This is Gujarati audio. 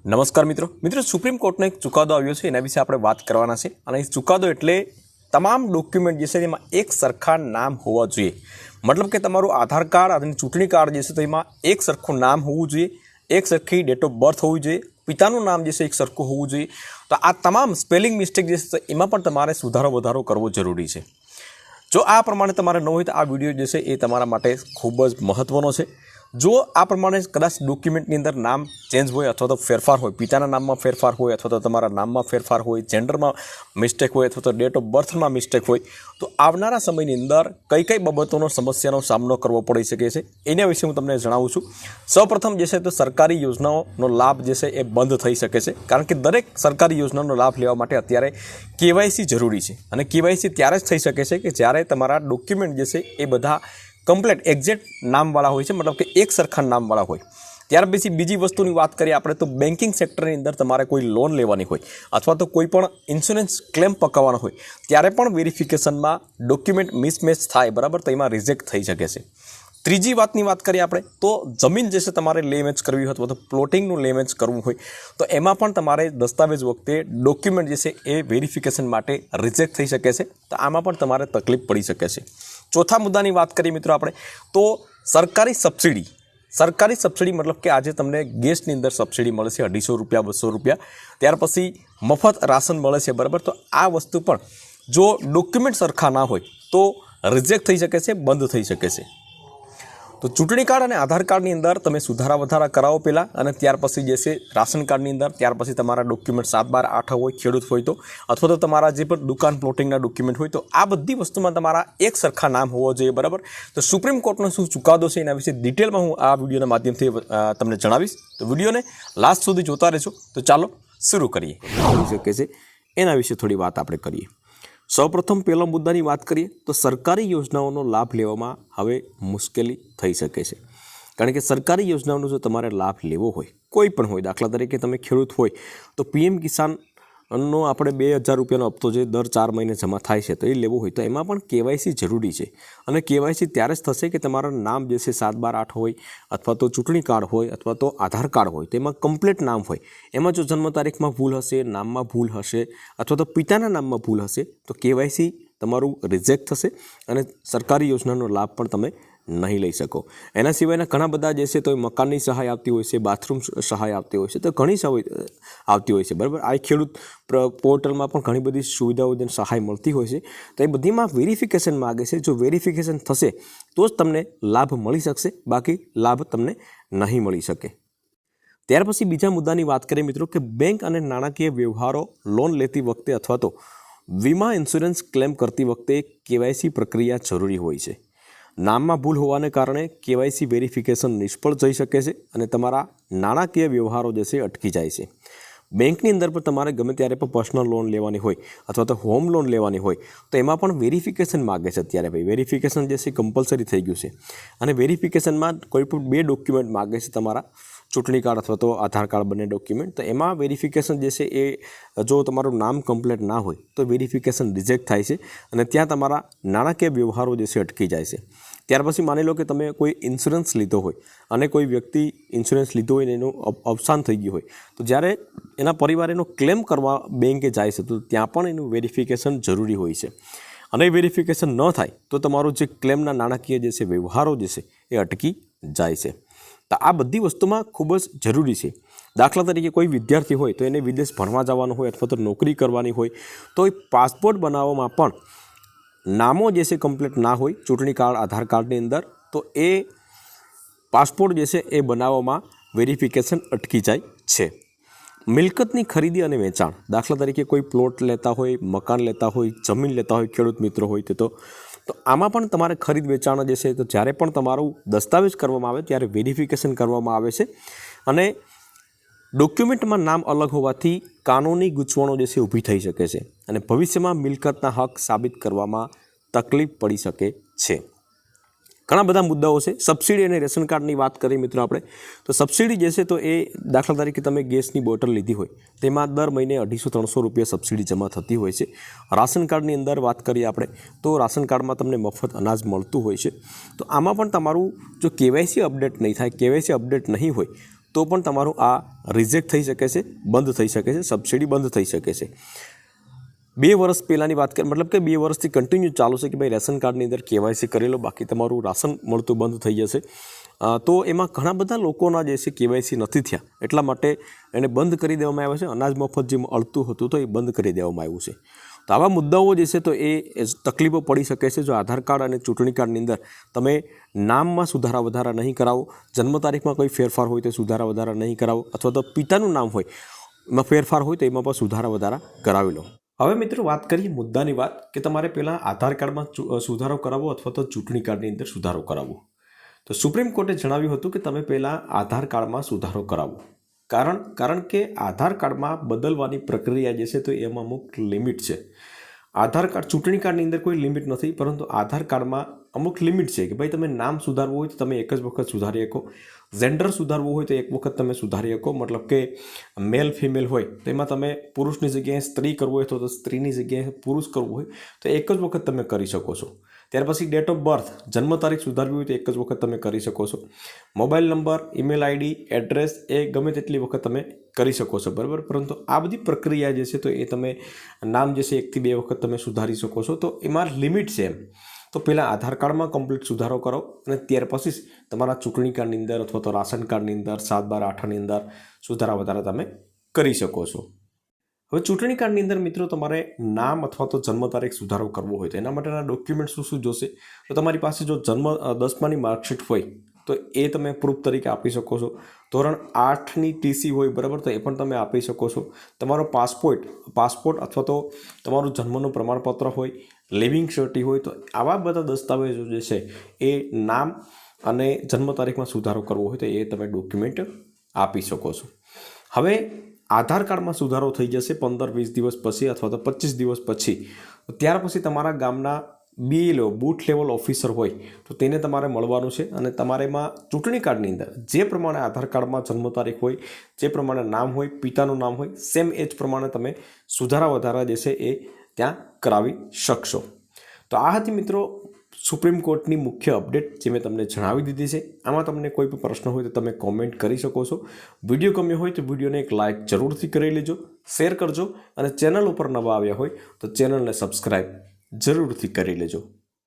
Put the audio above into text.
નમસ્કાર મિત્રો સુપ્રીમ કોર્ટનો એક ચુકાદો આવ્યો છે, એના વિશે આપણે વાત કરવાના છે. અને એ ચુકાદો એટલે તમામ ડોક્યુમેન્ટ જે છે એમાં એક સરખા નામ હોવા જોઈએ. મતલબ કે તમારું આધાર કાર્ડ અને ચૂંટણી કાર્ડ જે છે તો એમાં એક સરખું નામ હોવું જોઈએ, એક સરખી ડેટ ઓફ બર્થ હોવી જોઈએ, પિતાનું નામ જે છે એક સરખું હોવું જોઈએ. તો આ તમામ સ્પેલિંગ મિસ્ટેક જે છે એમાં પણ તમારે સુધારો વધારો કરવો જરૂરી છે. જો આ પ્રમાણે તમારે ન હોય તો આ વિડીયો જે છે એ તમારા માટે ખૂબ જ મહત્ત્વનો છે. જો આ પ્રમાણે કદાચ ડોક્યુમેન્ટની અંદર નામ ચેન્જ હોય અથવા તો ફેરફાર હોય, પિતાના નામમાં ફેરફાર હોય અથવા તો તમારા નામમાં ફેરફાર હોય, જેન્ડરમાં મિસ્ટેક હોય અથવા તો ડેટ ઓફ બર્થમાં મિસ્ટેક હોય, તો આવનારા સમયની અંદર કઈ કઈ બાબતોનો સમસ્યાનો સામનો કરવો પડી શકે છે એના વિશે હું તમને જણાવું છું. સૌપ્રથમ જે છે તો સરકારી યોજનાઓનો લાભ જે છે એ બંધ થઈ શકે છે, કારણ કે દરેક સરકારી યોજનાનો લાભ લેવા માટે અત્યારે KYC જરૂરી છે. અને KYC ત્યારે જ થઈ શકે છે કે જ્યારે તમારા ડોક્યુમેન્ટ જે છે એ બધા કમ્પ્લેટ એક્ઝેક્ટ નામવાળા હોય છે, મતલબ કે એક સરખા નામવાળા હોય. ત્યાર પછી બીજી વસ્તુની વાત કરીએ આપણે તો બેન્કિંગ સેક્ટરની અંદર તમારે કોઈ લોન લેવાની હોય અથવા તો કોઈ પણ ઇન્સ્યોરન્સ ક્લેમ પકાવવાનો હોય ત્યારે પણ વેરિફિકેશનમાં ડોક્યુમેન્ટ મિસમેચ થાય, બરાબર, તો એમાં રિજેક્ટ થઈ શકે છે. ત્રીજી વાતની વાત કરીએ આપણે તો જમીન જે છે તમારે લે મેચ કરવી હોય અથવા તો પ્લોટિંગનું લે મેચ કરવું હોય તો એમાં પણ તમારે દસ્તાવેજ વખતે ડોક્યુમેન્ટ જે છે એ વેરિફિકેશન માટે રિજેક્ટ થઈ શકે છે. તો આમાં પણ તમારે તકલીફ પડી શકે છે. ચોથા મુદ્દાની વાત કરીએ મિત્રો આપણે તો સરકારી સબસિડી મતલબ કે આજે તમને ગેસની અંદર સબસિડી મળે છે 250 રૂપિયા 200 રૂપિયા, ત્યાર પછી મફત રાશન મળે છે, બરાબર. તો આ વસ્તુ પણ જો ડોક્યુમેન્ટ સરખા ના હોય તો રિજેક્ટ થઈ શકે છે, બંધ થઈ શકે છે. તો ચૂંટણી કાર્ડ અને આધાર કાર્ડની અંદર તમે સુધારા વધારા કરાવો પહેલાં, અને ત્યાર પછી જે છે રાશન કાર્ડની અંદર, ત્યાર પછી તમારા ડોક્યુમેન્ટ 7, 12, 8 હોય, ખેડૂત હોય તો, અથવા તો તમારા જે પણ દુકાન પ્લોટિંગના ડોક્યુમેન્ટ હોય તો આ બધી વસ્તુમાં તમારા એક સરખા નામ હોવો જોઈએ, બરાબર. તો સુપ્રીમ કોર્ટનો શું ચુકાદો છે એના વિશે ડિટેલમાં હું આ વિડીયોના માધ્યમથી તમને જણાવીશ. તો વિડીયોને લાસ્ટ સુધી જોતા રહેજો. તો ચાલો શરૂ કરીએ. થઈ શકે છે એના વિશે થોડી વાત આપણે કરીએ. સૌપ્રથમ પહેલા મુદ્દાની વાત કરીએ તો સરકારી યોજનાઓનો લાભ લેવામાં હવે મુશ્કેલી થઈ શકે છે, કારણ કે સરકારી યોજનાઓનો જો તમારે લાભ લેવો હોય, કોઈ પણ હોય, દાખલા તરીકે તમે ખેડૂત હોય તો PM કિસાનનો આપણે 2000 રૂપિયાનો હપ્તો જે દર 4 મહિને જમા થાય છે તો એ લેવો હોય તો એમાં પણ KYC જરૂરી છે. અને KYC ત્યારે જ થશે કે તમારું નામ જે છે 7, 12, 8 હોય અથવા તો ચૂંટણી કાર્ડ હોય અથવા તો આધાર કાર્ડ હોય તેમાં કમ્પ્લીટ નામ હોય. એમાં જો જન્મ તારીખમાં ભૂલ હશે, નામમાં ભૂલ હશે અથવા તો પિતાના નામમાં ભૂલ હશે તો KYC તમારું રિજેક્ટ થશે અને સરકારી યોજનાનો લાભ પણ તમે નહીં લઈ શકો. એના સિવાયના ઘણા બધા જે છે તો મકાનની સહાય આવતી હોય છે, બાથરૂમ સહાય આવતી હોય છે, તો ઘણી સહાય આવતી હોય છે, બરાબર. આ ખેડૂત પોર્ટલમાં પણ ઘણી બધી સુવિધાઓ સહાય મળતી હોય છે. તો એ બધીમાં વેરિફિકેશન માગે છે. જો વેરિફિકેશન થશે તો જ તમને લાભ મળી શકશે, બાકી લાભ તમને નહીં મળી શકે. ત્યાર પછી બીજા મુદ્દાની વાત કરીએ મિત્રો કે બેંક અને નાણાકીય વ્યવહારો લોન લેતી વખતે અથવા તો વીમા ઇન્સ્યોરન્સ ક્લેમ કરતી વખતે KYC પ્રક્રિયા જરૂરી હોય છે. નામમાં ભૂલ હોવાને કારણે KYC વેરિફિકેશન નિષ્ફળ જઈ શકે છે અને તમારા નાણાકીય વ્યવહારો જે છે અટકી જાય છે. બેંકની અંદર પણ તમારે ગમે ત્યારે પણ પર્સનલ લોન લેવાની હોય અથવા તો હોમ લોન લેવાની હોય તો એમાં પણ વેરિફિકેશન માગે છે. અત્યારે ભાઈ વેરિફિકેશન જે છે કમ્પલસરી થઈ ગયું છે અને વેરિફિકેશનમાં કોઈ પણ 2 ડોક્યુમેન્ટ માગે છે, તમારા ચૂંટણી કાર્ડ અથવા તો આધાર કાર્ડ, બંને ડોક્યુમેન્ટ. તો એમાં વેરિફિકેશન જે છે એ જો તમારું નામ કમ્પ્લીટ ના હોય તો વેરિફિકેશન રિજેક્ટ થાય છે અને ત્યાં તમારા નાણાકીય વ્યવહારો જે છે અટકી જાય છે. ત્યાર પછી માની લો કે તમે કોઈ ઇન્સ્યોરન્સ લીધો હોય અને કોઈ વ્યક્તિ ઇન્સ્યોરન્સ લીધો હોય ને એનું અવસાન થઈ ગયું હોય તો જ્યારે એના પરિવાર એનો ક્લેમ કરવા બેંકે જાય છે તો ત્યાં પણ એનું વેરિફિકેશન જરૂરી હોય છે. અને વેરિફિકેશન ન થાય તો તમારો જે ક્લેમના નાણાકીય જે છે વ્યવહારો જે છે એ અટકી જાય છે. તો આ બધી વસ્તુમાં ખૂબ જ જરૂરી છે. દાખલા તરીકે કોઈ વિદ્યાર્થી હોય તો એને વિદેશ ભણવા જવાનું હોય અથવા તો નોકરી કરવાની હોય તો એ પાસપોર્ટ બનાવવામાં પણ નામો જે છે કમ્પ્લીટ ના હોય ચૂંટણી કાર્ડ, આધાર કાર્ડની અંદર, તો એ પાસપોર્ટ જે છે એ બનાવવામાં વેરિફિકેશન અટકી જાય છે. મિલકતની ખરીદી અને વેચાણ, દાખલા તરીકે કોઈ પ્લોટ લેતા હોય, મકાન લેતા હોય, જમીન લેતા હોય, ખેડૂત મિત્રો હોય તો આમાં પણ તમારે ખરીદ વેચાણ જે છે તો જ્યારે પણ તમારું દસ્તાવેજ કરવામાં આવે ત્યારે વેરિફિકેશન કરવામાં આવે છે. અને ડોક્યુમેન્ટમાં નામ અલગ હોવાથી કાનૂની ગૂંચવણો જે છે ઊભી થઈ શકે છે અને ભવિષ્યમાં મિલકતના હક સાબિત કરવામાં તકલીફ પડી શકે છે. ઘણા બધા મુદ્દાઓ છે. સબસિડી અને રેશન કાર્ડની વાત કરીએ મિત્રો આપણે તો સબસિડી જે છે તો એ દાખલા તરીકે તમે ગેસની બોટલ લીધી હોય તેમાં દર મહિને 250-300 રૂપિયા સબસિડી જમા થતી હોય છે. રાશન કાર્ડની અંદર વાત કરીએ આપણે તો રાશન કાર્ડમાં તમને મફત અનાજ મળતું હોય છે. તો આમાં પણ તમારું જો KYC અપડેટ નહીં થાય, KYC અપડેટ નહીં હોય તો પણ તમારું આ રિજેક્ટ થઈ શકે છે, બંધ થઈ શકે છે, સબસિડી બંધ થઈ શકે છે. 2 વર્ષ પહેલાંની વાત કરીએ, મતલબ કે 2 વર્ષથી કન્ટિન્યુ ચાલુ છે કે ભાઈ રેશન કાર્ડની અંદર કેવાયસી કરી લો, બાકી તમારું રાશન મળતું બંધ થઈ જશે. તો એમાં ઘણા બધા લોકોના જે છે કેવાયસી નથી થયા, એટલા માટે એને બંધ કરી દેવામાં આવ્યા છે. અનાજ મફત જે મળતું હતું તો એ બંધ કરી દેવામાં આવ્યું છે. તો આવા મુદ્દાઓ જે છે તો એ તકલીફો પડી શકે છે જો આધાર કાર્ડ અને ચૂંટણી કાર્ડની અંદર તમે નામમાં સુધારા વધારા નહીં કરાવો, જન્મ તારીખમાં કોઈ ફેરફાર હોય તો સુધારા વધારા નહીં કરાવો, અથવા તો પિતાનું નામ હોય એમાં ફેરફાર હોય તો એમાં પણ સુધારા વધારા કરાવી લો. હવે મિત્રો વાત કરીએ મુદ્દાની વાત કે તમારે પહેલાં આધાર કાર્ડમાં સુધારો કરાવવો અથવા તો ચૂંટણી કાર્ડની અંદર સુધારો કરાવવો. તો સુપ્રીમ કોર્ટે જણાવ્યું હતું કે તમે પહેલાં આધાર કાર્ડમાં સુધારો કરાવો. કારણ કે આધાર કાર્ડમાં બદલવાની પ્રક્રિયા જે છે તો એમાં અમુક લિમિટ છે. આધાર કાર્ડ ચૂંટણી કાર્ડની અંદર કોઈ લિમિટ નથી, પરંતુ આધાર કાર્ડમાં અમુક લિમિટ છે કે ભાઈ તમે નામ સુધારવું હોય તો તમે એક જ વખત સુધારી શકો, જેન્ડર સુધારવું હોય તો એક વખત તમે સુધારી શકો, મતલબ કે મેલ ફિમેલ હોય તો એમાં તમે પુરુષની જગ્યાએ સ્ત્રી કરવું હોય તો સ્ત્રીની જગ્યાએ પુરુષ કરવું હોય તો એક જ વખત તમે કરી શકો છો. ત્યાર પછી ડેટ ઓફ બર્થ, જન્મ તારીખ સુધારવી હોય તો એક જ વખત તમે કરી શકો છો. Mobile number, email ID, address એ ગમે તેટલી વખત તમે કરી શકો છો, બરાબર. પરંતુ આ બધી પ્રક્રિયા જે છે તો એ તમે નામ જે છે 1 થી 2 વખત તમે સુધારી શકો છો. તો એમાં લિમિટ છે એમ. તો પહેલાં આધાર કાર્ડમાં કમ્પ્લીટ સુધારો કરો અને ત્યાર પછી તમારા ચૂંટણી કાર્ડની અંદર અથવા તો રાશન કાર્ડની અંદર 7/12/8ની અંદર સુધારા વધારા તમે કરી શકો છો. હવે ચૂંટણી કાર્ડની અંદર મિત્રો તમારે નામ અથવા તો જન્મ તારીખ સુધારો કરવો હોય તો એના માટેના ડોક્યુમેન્ટ શું જોશે? તો તમારી પાસે જો 10માની માર્કશીટ હોય તો એ તમે પ્રૂફ તરીકે આપી શકો છો. ધોરણ 8ની TC હોય, બરાબર, તો એ પણ તમે આપી શકો છો. તમારો પાસપોર્ટ અથવા તો તમારું જન્મનું પ્રમાણપત્ર હોય, લિવિંગ સર્ટી હોય, તો આવા બધા દસ્તાવેજો જે છે એ નામ અને જન્મ તારીખમાં સુધારો કરવો હોય તો એ તમે ડોક્યુમેન્ટ આપી શકો છો. હવે આધાર કાર્ડમાં સુધારો થઈ જશે 15-20 દિવસ પછી અથવા તો 25 દિવસ પછી. ત્યાર પછી તમારા ગામના BLO બૂથ લેવલ ઓફિસર હોય તો તેને તમારે મળવાનું છે અને તમારે એમાં ચૂંટણી કાર્ડની અંદર જે પ્રમાણે આધાર કાર્ડમાં જન્મ તારીખ હોય, જે પ્રમાણે નામ હોય, પિતાનું નામ હોય, સેમ એ જ પ્રમાણે તમે સુધારા વધારા જે છે એ ત્યાં કરાવી શકશો. તો આ હતી મિત્રો સુપ્રીમ કોર્ટની મુખ્ય અપડેટ જે મેં તમને જણાવી દીધી છે. આમાં તમને કોઈ પણ પ્રશ્ન હોય તો તમે કોમેન્ટ કરી શકો છો. વિડીયો ગમ્યો હોય તો વિડીયોને એક લાઇક જરૂરથી કરી લેજો, શેર કરજો અને ચેનલ ઉપર નવા આવ્યા હોય તો ચેનલને સબસ્ક્રાઈબ જરૂરથી કરી લેજો.